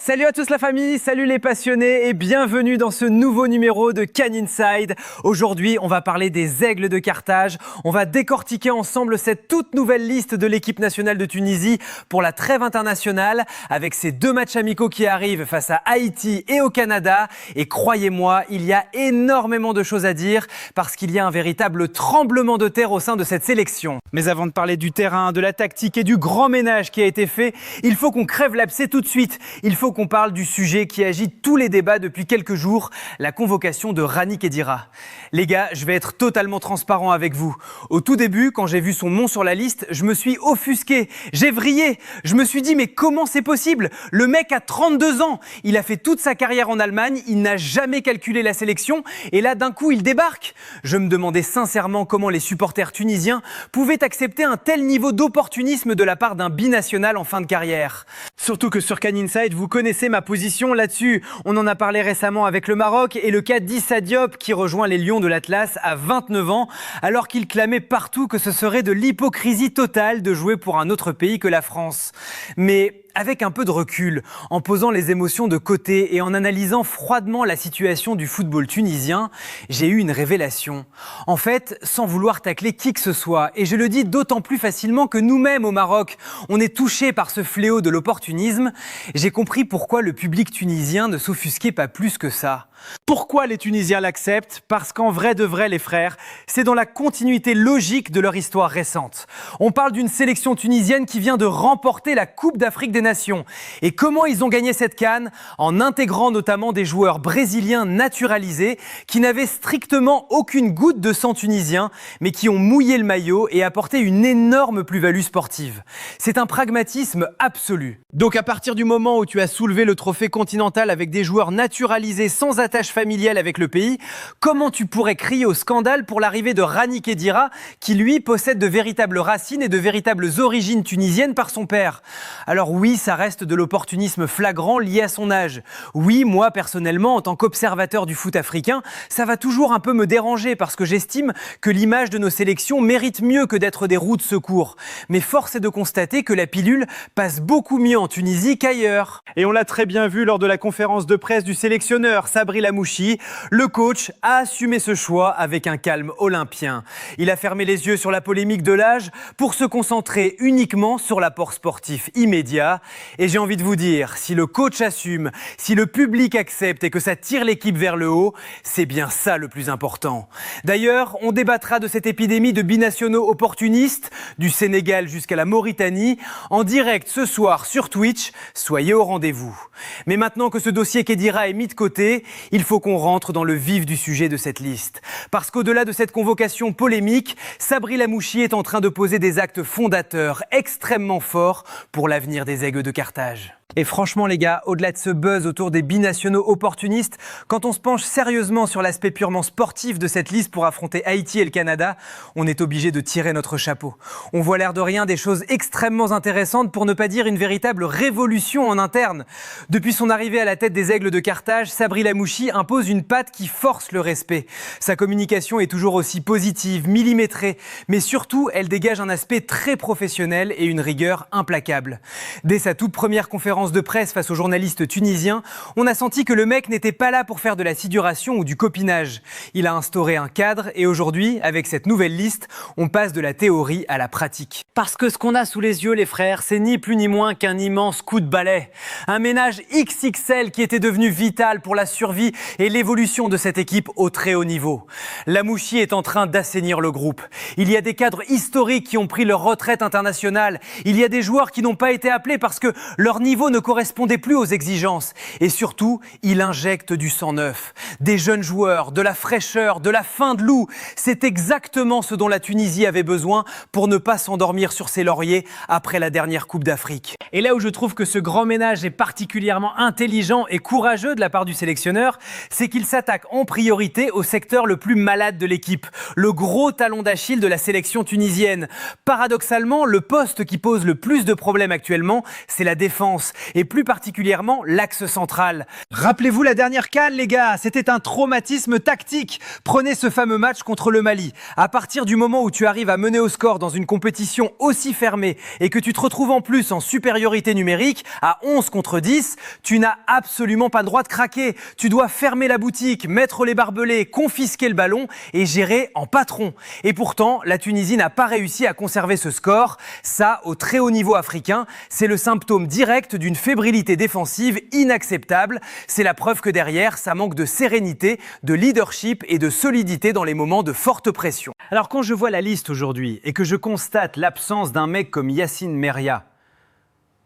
Salut à tous la famille, salut les passionnés et bienvenue dans ce nouveau numéro de Can Inside. Aujourd'hui, on va parler des Aigles de Carthage. On va décortiquer ensemble cette toute nouvelle liste de l'équipe nationale de Tunisie pour la trêve internationale avec ces deux matchs amicaux qui arrivent face à Haïti et au Canada. Et croyez-moi, il y a énormément de choses à dire parce qu'il y a un véritable tremblement de terre au sein de cette sélection. Mais avant de parler du terrain, de la tactique et du grand ménage qui a été fait, il faut qu'on crève l'abcès tout de suite. Il faut qu'on parle du sujet qui agite tous les débats depuis quelques jours, la convocation de Rani Khedira. Les gars, je vais être totalement transparent avec vous. Au tout début, quand j'ai vu son nom sur la liste, je me suis offusqué, j'ai vrillé. Je me suis dit, mais comment c'est possible? Le mec a 32 ans, il a fait toute sa carrière en Allemagne, il n'a jamais calculé la sélection et là, d'un coup, il débarque. Je me demandais sincèrement comment les supporters tunisiens pouvaient accepter un tel niveau d'opportunisme de la part d'un binational en fin de carrière. Surtout que sur Can Inside, vous connaissez ma position là-dessus. On en a parlé récemment avec le Maroc et le cas d'Issa Diop qui rejoint les Lions de l'Atlas à 29 ans alors qu'il clamait partout que ce serait de l'hypocrisie totale de jouer pour un autre pays que la France. Mais avec un peu de recul, en posant les émotions de côté et en analysant froidement la situation du football tunisien, j'ai eu une révélation. En fait, sans vouloir tacler qui que ce soit, et je le dis d'autant plus facilement que nous-mêmes au Maroc, on est touchés par ce fléau de l'opportunisme, j'ai compris pourquoi le public tunisien ne s'offusquait pas plus que ça. Pourquoi les Tunisiens l'acceptent? Parce qu'en vrai de vrai, les frères, c'est dans la continuité logique de leur histoire récente. On parle d'une sélection tunisienne qui vient de remporter la Coupe d'Afrique des Nations. Et comment ils ont gagné cette CAN? En intégrant notamment des joueurs brésiliens naturalisés qui n'avaient strictement aucune goutte de sang tunisien, mais qui ont mouillé le maillot et apporté une énorme plus-value sportive. C'est un pragmatisme absolu. Donc à partir du moment où tu as soulevé le trophée continental avec des joueurs naturalisés sans attache familiale avec le pays, comment tu pourrais crier au scandale pour l'arrivée de Rani Khedira, qui lui possède de véritables racines et de véritables origines tunisiennes par son père? Alors oui, ça reste de l'opportunisme flagrant lié à son âge. Oui, moi personnellement, en tant qu'observateur du foot africain, ça va toujours un peu me déranger parce que j'estime que l'image de nos sélections mérite mieux que d'être des roues de secours. Mais force est de constater que la pilule passe beaucoup mieux en Tunisie qu'ailleurs. Et on l'a très bien vu lors de la conférence de presse du sélectionneur Sabri Lamouchi, le coach a assumé ce choix avec un calme olympien. Il a fermé les yeux sur la polémique de l'âge pour se concentrer uniquement sur l'apport sportif immédiat. Et j'ai envie de vous dire, si le coach assume, si le public accepte et que ça tire l'équipe vers le haut, c'est bien ça le plus important. D'ailleurs, on débattra de cette épidémie de binationaux opportunistes, du Sénégal jusqu'à la Mauritanie, en direct ce soir sur Twitch. Soyez au rendez-vous. Mais maintenant que ce dossier Khedira est mis de côté, il faut qu'on rentre dans le vif du sujet de cette liste. Parce qu'au-delà de cette convocation polémique, Sabri Lamouchi est en train de poser des actes fondateurs extrêmement forts pour l'avenir des Aigles de Carthage. Et franchement les gars, au-delà de ce buzz autour des binationaux opportunistes, quand on se penche sérieusement sur l'aspect purement sportif de cette liste pour affronter Haïti et le Canada, on est obligé de tirer notre chapeau. On voit l'air de rien des choses extrêmement intéressantes, pour ne pas dire une véritable révolution en interne. Depuis son arrivée à la tête des Aigles de Carthage, Sabri Lamouchi impose une patte qui force le respect. Sa communication est toujours aussi positive, millimétrée, mais surtout elle dégage un aspect très professionnel et une rigueur implacable. Dès sa toute première conférence de presse face aux journalistes tunisiens, on a senti que le mec n'était pas là pour faire de la figuration ou du copinage. Il a instauré un cadre et aujourd'hui, avec cette nouvelle liste, on passe de la théorie à la pratique. Parce que ce qu'on a sous les yeux, les frères, c'est ni plus ni moins qu'un immense coup de balai. Un ménage XXL qui était devenu vital pour la survie et l'évolution de cette équipe au très haut niveau. Lamouchi est en train d'assainir le groupe. Il y a des cadres historiques qui ont pris leur retraite internationale. Il y a des joueurs qui n'ont pas été appelés parce que leur niveau ne correspondait plus aux exigences. Et surtout, il injecte du sang neuf. Des jeunes joueurs, de la fraîcheur, de la faim de loup. C'est exactement ce dont la Tunisie avait besoin pour ne pas s'endormir sur ses lauriers après la dernière Coupe d'Afrique. Et là où je trouve que ce grand ménage est particulièrement intelligent et courageux de la part du sélectionneur, c'est qu'il s'attaque en priorité au secteur le plus malade de l'équipe, le gros talon d'Achille de la sélection tunisienne. Paradoxalement, le poste qui pose le plus de problèmes actuellement, c'est la défense, et plus particulièrement l'axe central. Rappelez-vous la dernière CAN, les gars, c'était un traumatisme tactique. Prenez ce fameux match contre le Mali. À partir du moment où tu arrives à mener au score dans une compétition aussi fermée et que tu te retrouves en plus en supériorité numérique, à 11 contre 10, tu n'as absolument pas le droit de craquer. Tu dois fermer la boutique, mettre les barbelés, confisquer le ballon et gérer en patron. Et pourtant, la Tunisie n'a pas réussi à conserver ce score. Ça, au très haut niveau africain, c'est le symptôme direct d'une fébrilité défensive inacceptable. C'est la preuve que derrière, ça manque de sérénité, de leadership et de solidité dans les moments de forte pression. Alors quand je vois la liste aujourd'hui et que je constate l'absence d'un mec comme Yacine Meria,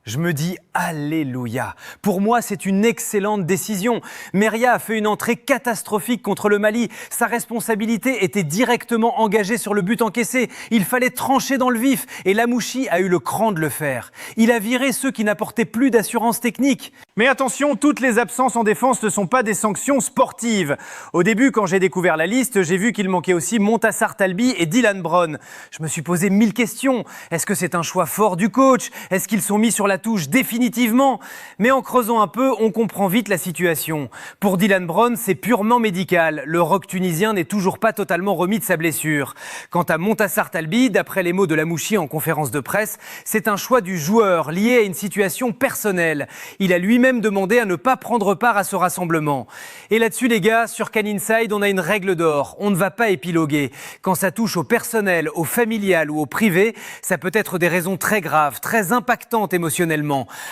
je me dis alléluia. Pour moi, c'est une excellente décision. Meria a fait une entrée catastrophique contre le Mali. Sa responsabilité était directement engagée sur le but encaissé. Il fallait trancher dans le vif et Lamouchi a eu le cran de le faire. Il a viré ceux qui n'apportaient plus d'assurance technique. Mais attention, toutes les absences en défense ne sont pas des sanctions sportives. Au début, quand j'ai découvert la liste, j'ai vu qu'il manquait aussi Montassar Talbi et Dylan Brown. Je me suis posé 1000 questions. Est-ce que c'est un choix fort du coach? Est-ce qu'ils sont mis sur la touche définitivement? Mais en creusant un peu, on comprend vite la situation. Pour Dylan Brown, c'est purement médical. Le rock tunisien n'est toujours pas totalement remis de sa blessure. Quant à Montassar Talbi, d'après les mots de Lamouchi en conférence de presse, c'est un choix du joueur lié à une situation personnelle. Il a lui-même demandé à ne pas prendre part à ce rassemblement. Et là-dessus, les gars, sur CAN Inside, on a une règle d'or. On ne va pas épiloguer. Quand ça touche au personnel, au familial ou au privé, ça peut être des raisons très graves, très impactantes émotionnellement.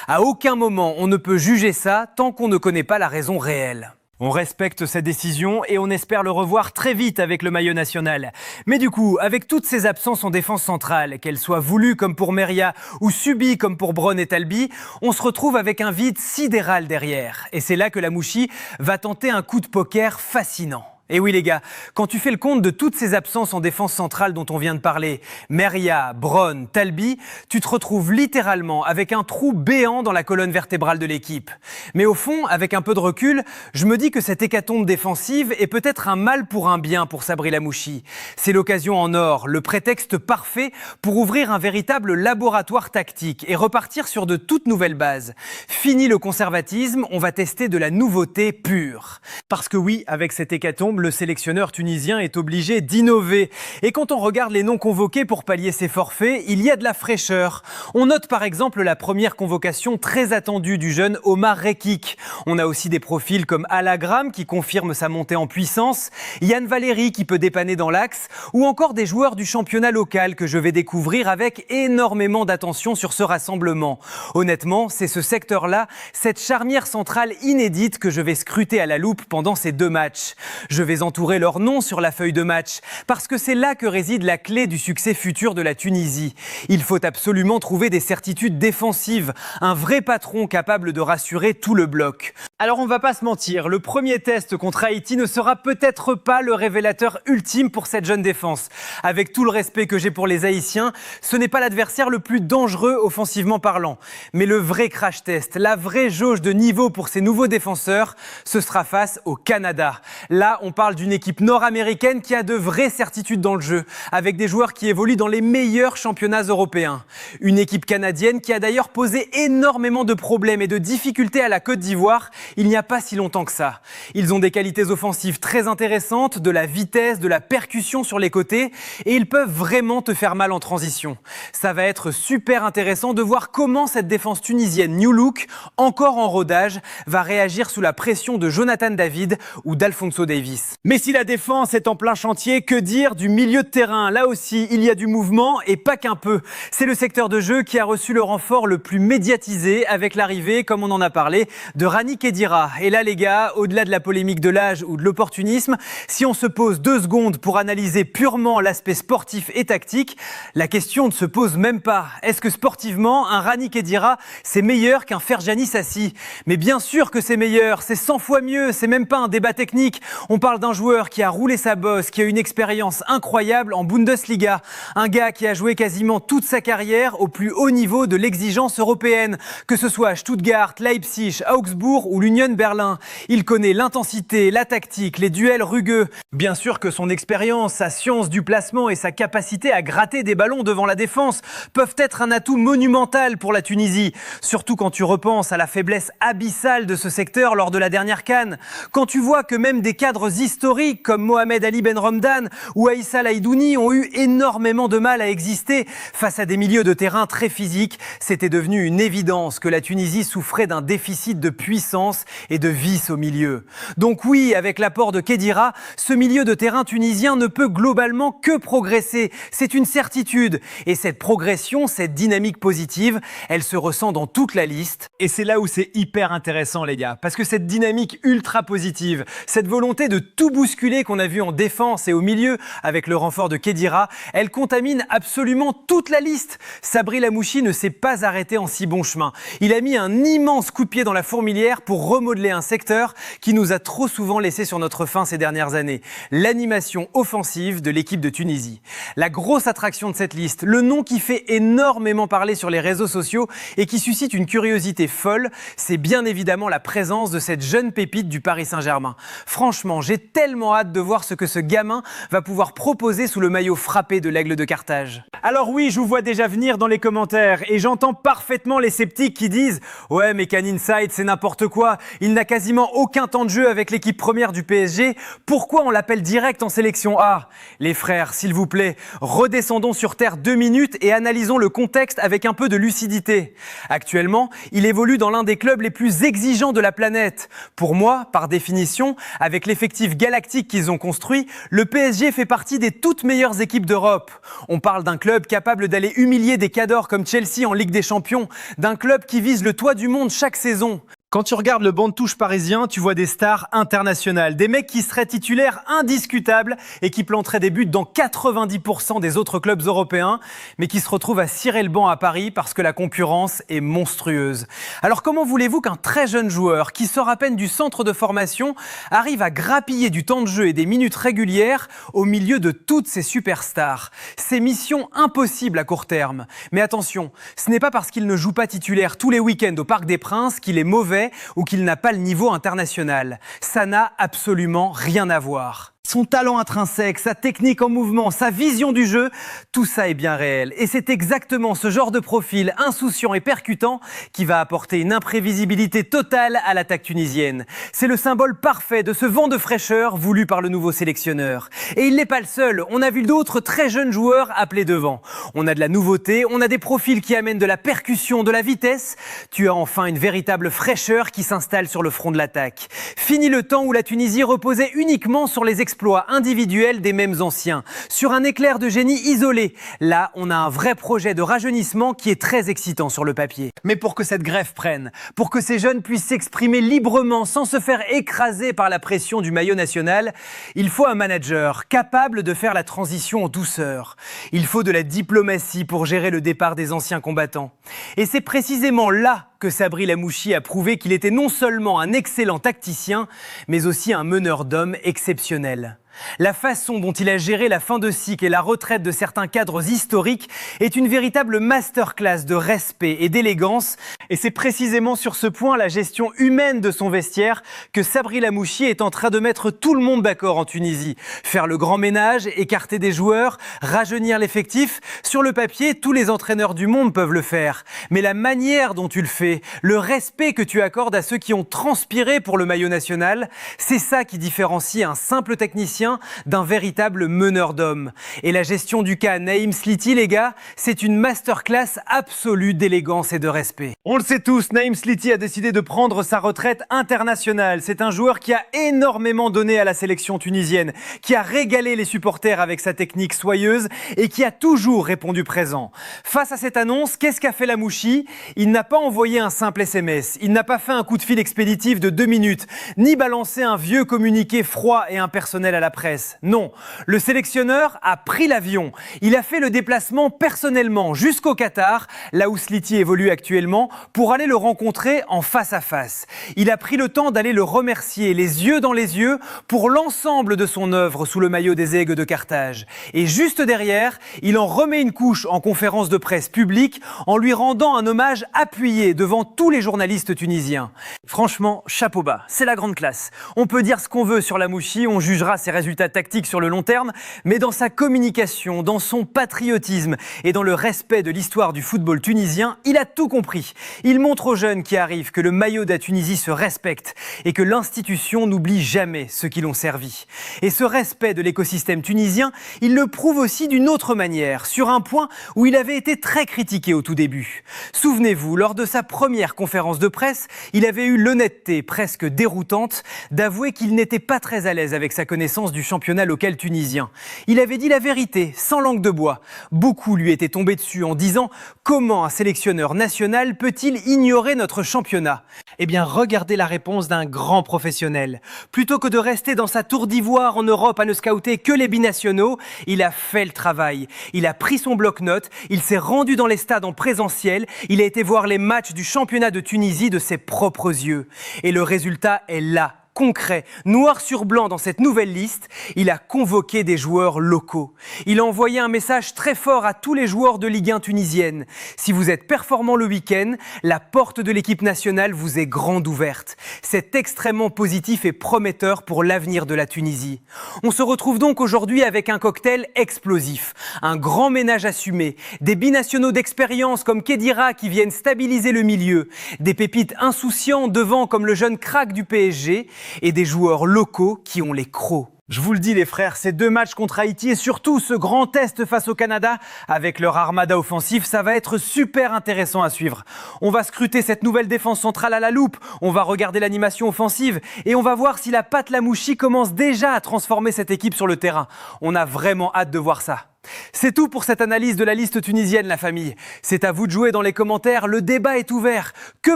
À aucun moment, on ne peut juger ça tant qu'on ne connaît pas la raison réelle. On respecte cette décision et on espère le revoir très vite avec le maillot national. Mais du coup, avec toutes ces absences en défense centrale, qu'elles soient voulues comme pour Meria ou subies comme pour Brown et Talbi, on se retrouve avec un vide sidéral derrière. Et c'est là que Lamouchi va tenter un coup de poker fascinant. Et oui les gars, quand tu fais le compte de toutes ces absences en défense centrale dont on vient de parler, Meria, Brown, Talbi, tu te retrouves littéralement avec un trou béant dans la colonne vertébrale de l'équipe. Mais au fond, avec un peu de recul, je me dis que cette hécatombe défensive est peut-être un mal pour un bien pour Sabri Lamouchi. C'est l'occasion en or, le prétexte parfait pour ouvrir un véritable laboratoire tactique et repartir sur de toutes nouvelles bases. Fini le conservatisme, on va tester de la nouveauté pure. Parce que oui, avec cette hécatombe, le sélectionneur tunisien est obligé d'innover. Et quand on regarde les noms convoqués pour pallier ces forfaits, il y a de la fraîcheur. On note par exemple la première convocation très attendue du jeune Omar Rekik. On a aussi des profils comme Alagram qui confirme sa montée en puissance, Yann Valéry qui peut dépanner dans l'axe, ou encore des joueurs du championnat local que je vais découvrir avec énormément d'attention sur ce rassemblement. Honnêtement, c'est ce secteur-là, cette charnière centrale inédite que je vais scruter à la loupe pendant ces 2 matchs. Je vais entourer leur nom sur la feuille de match, parce que c'est là que réside la clé du succès futur de la Tunisie. Il faut absolument trouver des certitudes défensives, un vrai patron capable de rassurer tout le bloc. Alors on va pas se mentir, le premier test contre Haïti ne sera peut-être pas le révélateur ultime pour cette jeune défense. Avec tout le respect que j'ai pour les Haïtiens, ce n'est pas l'adversaire le plus dangereux offensivement parlant. Mais le vrai crash test, la vraie jauge de niveau pour ces nouveaux défenseurs, ce sera face au Canada. Là, on parle d'une équipe nord-américaine qui a de vraies certitudes dans le jeu, avec des joueurs qui évoluent dans les meilleurs championnats européens. Une équipe canadienne qui a d'ailleurs posé énormément de problèmes et de difficultés à la Côte d'Ivoire il n'y a pas si longtemps que ça. Ils ont des qualités offensives très intéressantes, de la vitesse, de la percussion sur les côtés, et ils peuvent vraiment te faire mal en transition. Ça va être super intéressant de voir comment cette défense tunisienne New Look, encore en rodage, va réagir sous la pression de Jonathan David ou d'Alphonso Davies. Mais si la défense est en plein chantier, que dire du milieu de terrain? Là aussi, il y a du mouvement et pas qu'un peu. C'est le secteur de jeu qui a reçu le renfort le plus médiatisé avec l'arrivée, comme on en a parlé, de Rani Kedira. Et là les gars, au-delà de la polémique de l'âge ou de l'opportunisme, si on se pose 2 secondes pour analyser purement l'aspect sportif et tactique, la question ne se pose même pas. Est-ce que sportivement, un Rani Kedira, c'est meilleur qu'un Ferjani Sassi? Mais bien sûr que c'est meilleur, c'est 100 fois mieux, c'est même pas un débat technique. On parle parle d'un joueur qui a roulé sa bosse, qui a une expérience incroyable en Bundesliga. Un gars qui a joué quasiment toute sa carrière au plus haut niveau de l'exigence européenne, que ce soit à Stuttgart, Leipzig, Augsbourg ou l'Union Berlin. Il connaît l'intensité, la tactique, les duels rugueux. Bien sûr que son expérience, sa science du placement et sa capacité à gratter des ballons devant la défense peuvent être un atout monumental pour la Tunisie. Surtout quand tu repenses à la faiblesse abyssale de ce secteur lors de la dernière CAN. Quand tu vois que même des cadres historiques comme Mohamed Ali Ben Romdan ou Aïssa Laïdouni ont eu énormément de mal à exister face à des milieux de terrain très physiques, c'était devenu une évidence que la Tunisie souffrait d'un déficit de puissance et de vice au milieu. Donc oui, avec l'apport de Khedira, ce milieu de terrain tunisien ne peut globalement que progresser. C'est une certitude. Et cette progression, cette dynamique positive, elle se ressent dans toute la liste. Et c'est là où c'est hyper intéressant, les gars. Parce que cette dynamique ultra positive, cette volonté de tout bousculer qu'on a vu en défense et au milieu avec le renfort de Khedira, elle contamine absolument toute la liste. Sabri Lamouchi ne s'est pas arrêté en si bon chemin. Il a mis un immense coup de pied dans la fourmilière pour remodeler un secteur qui nous a trop souvent laissé sur notre faim ces dernières années. L'animation offensive de l'équipe de Tunisie. La grosse attraction de cette liste, le nom qui fait énormément parler sur les réseaux sociaux et qui suscite une curiosité folle, c'est bien évidemment la présence de cette jeune pépite du Paris Saint-Germain. Franchement, j'ai tellement hâte de voir ce que ce gamin va pouvoir proposer sous le maillot frappé de l'Aigle de Carthage. Alors oui, je vous vois déjà venir dans les commentaires et j'entends parfaitement les sceptiques qui disent « Ouais, mais Can Inside, c'est n'importe quoi, il n'a quasiment aucun temps de jeu avec l'équipe première du PSG, pourquoi on l'appelle direct en sélection A ?» Les frères, s'il vous plaît, redescendons sur Terre 2 minutes et analysons le contexte avec un peu de lucidité. Actuellement, il évolue dans l'un des clubs les plus exigeants de la planète. Pour moi, par définition, avec l'effectif galactique qu'ils ont construit, le PSG fait partie des toutes meilleures équipes d'Europe. On parle d'un club capable d'aller humilier des cadors comme Chelsea en Ligue des Champions, d'un club qui vise le toit du monde chaque saison. Quand tu regardes le banc de touche parisien, tu vois des stars internationales, des mecs qui seraient titulaires indiscutables et qui planteraient des buts dans 90% des autres clubs européens, mais qui se retrouvent à cirer le banc à Paris parce que la concurrence est monstrueuse. Alors comment voulez-vous qu'un très jeune joueur qui sort à peine du centre de formation arrive à grappiller du temps de jeu et des minutes régulières au milieu de toutes ces superstars? C'est mission impossible à court terme. Mais attention, ce n'est pas parce qu'il ne joue pas titulaire tous les week-ends au Parc des Princes qu'il est mauvais ou qu'il n'a pas le niveau international. Ça n'a absolument rien à voir. Son talent intrinsèque, sa technique en mouvement, sa vision du jeu, tout ça est bien réel. Et c'est exactement ce genre de profil insouciant et percutant qui va apporter une imprévisibilité totale à l'attaque tunisienne. C'est le symbole parfait de ce vent de fraîcheur voulu par le nouveau sélectionneur. Et il n'est pas le seul. On a vu d'autres très jeunes joueurs appelés devant. On a de la nouveauté, on a des profils qui amènent de la percussion, de la vitesse. Tu as enfin une véritable fraîcheur qui s'installe sur le front de l'attaque. Fini le temps où la Tunisie reposait uniquement sur les exploits individuels des mêmes anciens, sur un éclair de génie isolé. Là, on a un vrai projet de rajeunissement qui est très excitant sur le papier. Mais pour que cette greffe prenne, pour que ces jeunes puissent s'exprimer librement sans se faire écraser par la pression du maillot national, il faut un manager capable de faire la transition en douceur. Il faut de la diplomatie pour gérer le départ des anciens combattants. Et c'est précisément là que Sabri Lamouchi a prouvé qu'il était non seulement un excellent tacticien, mais aussi un meneur d'hommes exceptionnel. La façon dont il a géré la fin de cycle et la retraite de certains cadres historiques est une véritable masterclass de respect et d'élégance. Et c'est précisément sur ce point, la gestion humaine de son vestiaire, que Sabri Lamouchi est en train de mettre tout le monde d'accord en Tunisie. Faire le grand ménage, écarter des joueurs, rajeunir l'effectif. Sur le papier, tous les entraîneurs du monde peuvent le faire. Mais la manière dont tu le fais, le respect que tu accordes à ceux qui ont transpiré pour le maillot national, c'est ça qui différencie un simple technicien d'un véritable meneur d'hommes. Et la gestion du cas Naïm Sliti, les gars, c'est une masterclass absolue d'élégance et de respect. On le sait tous, Naïm Sliti a décidé de prendre sa retraite internationale. C'est un joueur qui a énormément donné à la sélection tunisienne, qui a régalé les supporters avec sa technique soyeuse et qui a toujours répondu présent. Face à cette annonce, qu'est-ce qu'a fait Lamouchi? Il n'a pas envoyé un simple SMS, il n'a pas fait un coup de fil expéditif de 2 minutes, ni balancé un vieux communiqué froid et impersonnel à la presse. Non, le sélectionneur a pris l'avion. Il a fait le déplacement personnellement jusqu'au Qatar, là où Sliti évolue actuellement, pour aller le rencontrer en face à face. Il a pris le temps d'aller le remercier, les yeux dans les yeux, pour l'ensemble de son œuvre sous le maillot des Aigles de Carthage. Et juste derrière, il en remet une couche en conférence de presse publique en lui rendant un hommage appuyé devant tous les journalistes tunisiens. Franchement, chapeau bas, c'est la grande classe. On peut dire ce qu'on veut sur Lamouchi, on jugera ses résultats tactiques sur le long terme, mais dans sa communication, dans son patriotisme et dans le respect de l'histoire du football tunisien, il a tout compris. Il montre aux jeunes qui arrivent que le maillot de la Tunisie se respecte et que l'institution n'oublie jamais ceux qui l'ont servi. Et ce respect de l'écosystème tunisien, il le prouve aussi d'une autre manière, sur un point où il avait été très critiqué au tout début. Souvenez-vous, lors de sa première conférence de presse, il avait eu l'honnêteté presque déroutante d'avouer qu'il n'était pas très à l'aise avec sa connaissance du championnat local tunisien. Il avait dit la vérité, sans langue de bois. Beaucoup lui étaient tombés dessus en disant « Comment un sélectionneur national peut-il ignorer notre championnat ?» Eh bien, regardez la réponse d'un grand professionnel. Plutôt que de rester dans sa tour d'ivoire en Europe à ne scouter que les binationaux, il a fait le travail. Il a pris son bloc-notes, il s'est rendu dans les stades en présentiel, il a été voir les matchs du championnat de Tunisie de ses propres yeux. Et le résultat est là. Concret, noir sur blanc dans cette nouvelle liste, il a convoqué des joueurs locaux. Il a envoyé un message très fort à tous les joueurs de Ligue 1 tunisienne. Si vous êtes performant le week-end, la porte de l'équipe nationale vous est grande ouverte. C'est extrêmement positif et prometteur pour l'avenir de la Tunisie. On se retrouve donc aujourd'hui avec un cocktail explosif, un grand ménage assumé, des binationaux d'expérience comme Khedira qui viennent stabiliser le milieu, des pépites insouciants devant comme le jeune crack du PSG, et des joueurs locaux qui ont les crocs. Je vous le dis les frères, ces deux matchs contre Haïti et surtout ce grand test face au Canada, avec leur armada offensif, ça va être super intéressant à suivre. On va scruter cette nouvelle défense centrale à la loupe, on va regarder l'animation offensive et on va voir si la patte Lamouchi commence déjà à transformer cette équipe sur le terrain. On a vraiment hâte de voir ça. C'est tout pour cette analyse de la liste tunisienne, la famille. C'est à vous de jouer dans les commentaires, le débat est ouvert. Que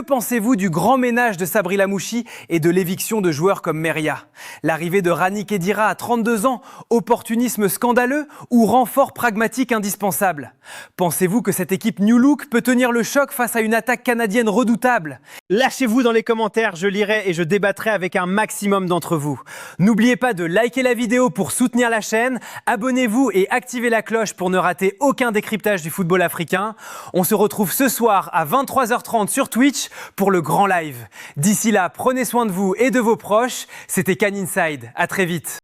pensez-vous du grand ménage de Sabri Lamouchi et de l'éviction de joueurs comme Meria? L'arrivée de Rani Khedira à 32 ans, opportunisme scandaleux ou renfort pragmatique indispensable? Pensez-vous que cette équipe New Look peut tenir le choc face à une attaque canadienne redoutable? Lâchez-vous dans les commentaires, je lirai et je débattrai avec un maximum d'entre vous. N'oubliez pas de liker la vidéo pour soutenir la chaîne, abonnez-vous et activez la cloche pour ne rater aucun décryptage du football africain. On se retrouve ce soir à 23h30 sur Twitch pour le grand live. D'ici là, prenez soin de vous et de vos proches. C'était Can Inside. À très vite.